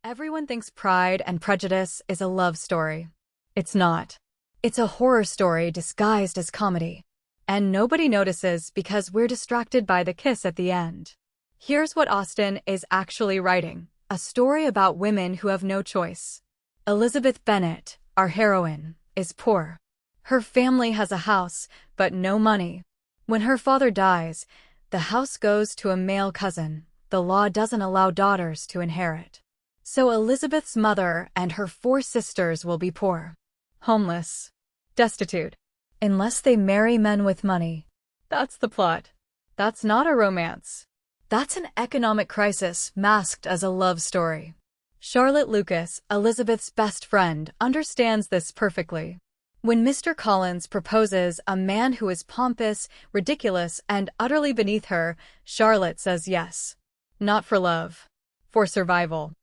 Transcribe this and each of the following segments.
Everyone thinks Pride and Prejudice is a love story. It's not. It's a horror story disguised as comedy. And nobody notices because we're distracted by the kiss at the end. Here's what Austen is actually writing: a story about women who have no choice. Elizabeth Bennet, our heroine, is poor. Her family has a house, but no money. When her father dies, the house goes to a male cousin. The law doesn't allow daughters to inherit. So Elizabeth's mother and her 4 sisters will be poor, homeless, destitute, unless they marry men with money. That's the plot. That's not a romance. That's an economic crisis masked as a love story. Charlotte Lucas, Elizabeth's best friend, understands this perfectly. When Mr. Collins proposes a man who is pompous, ridiculous, and utterly beneath her, Charlotte says yes. Not for love. For survival.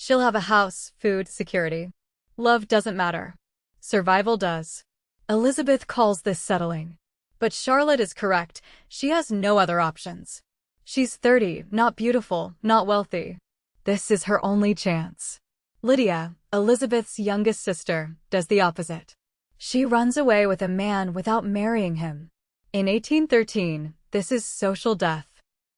She'll have a house, food, security. Love doesn't matter. Survival does. Elizabeth calls this settling. But Charlotte is correct. She has no other options. She's 30, not beautiful, not wealthy. This is her only chance. Lydia, Elizabeth's youngest sister, does the opposite. She runs away with a man without marrying him. In 1813, this is social death.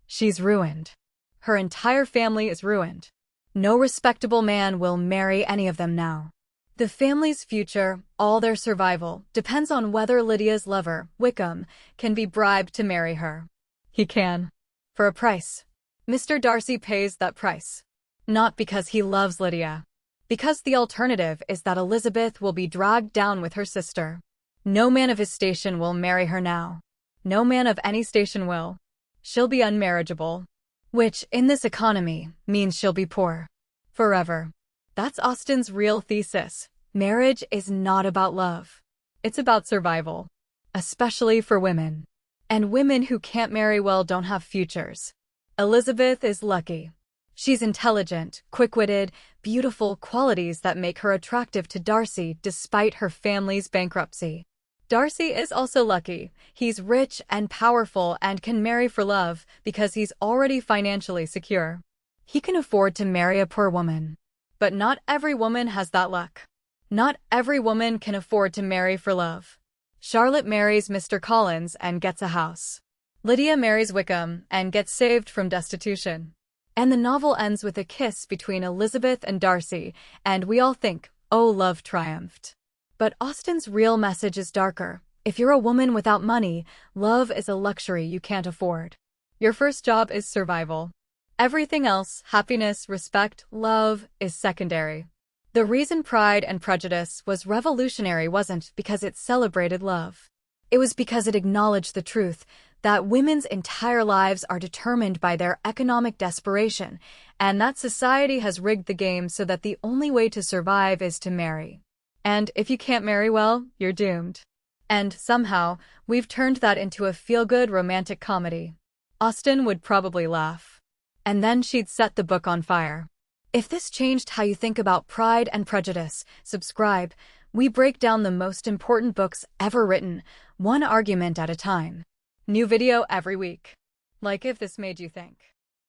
She's ruined. Her entire family is ruined. No respectable man will marry any of them now. The family's future, all their survival, depends on whether Lydia's lover, Wickham, can be bribed to marry her. He can. For a price. Mr. Darcy pays that price. Not because he loves Lydia. Because the alternative is that Elizabeth will be dragged down with her sister. No man of his station will marry her now. No man of any station will. She'll be unmarriageable. Which, in this economy, means she'll be poor. Forever. That's Austen's real thesis. Marriage is not about love. It's about survival. Especially for women. And women who can't marry well don't have futures. Elizabeth is lucky. She's intelligent, quick-witted, beautiful, qualities that make her attractive to Darcy despite her family's bankruptcy. Darcy is also lucky. He's rich and powerful and can marry for love because he's already financially secure. He can afford to marry a poor woman. But not every woman has that luck. Not every woman can afford to marry for love. Charlotte marries Mr. Collins and gets a house. Lydia marries Wickham and gets saved from destitution. And the novel ends with a kiss between Elizabeth and Darcy, and we all think, oh, love triumphed. But Austen's real message is darker. If you're a woman without money, love is a luxury you can't afford. Your first job is survival. Everything else, happiness, respect, love, is secondary. The reason Pride and Prejudice was revolutionary wasn't because it celebrated love. It was because it acknowledged the truth that women's entire lives are determined by their economic desperation, and that society has rigged the game so that the only way to survive is to marry. And if you can't marry well, you're doomed. And somehow, we've turned that into a feel-good romantic comedy. Austen would probably laugh. And then she'd set the book on fire. If this changed how you think about Pride and Prejudice, subscribe. We break down the most important books ever written, one argument at a time. New video every week. Like if this made you think.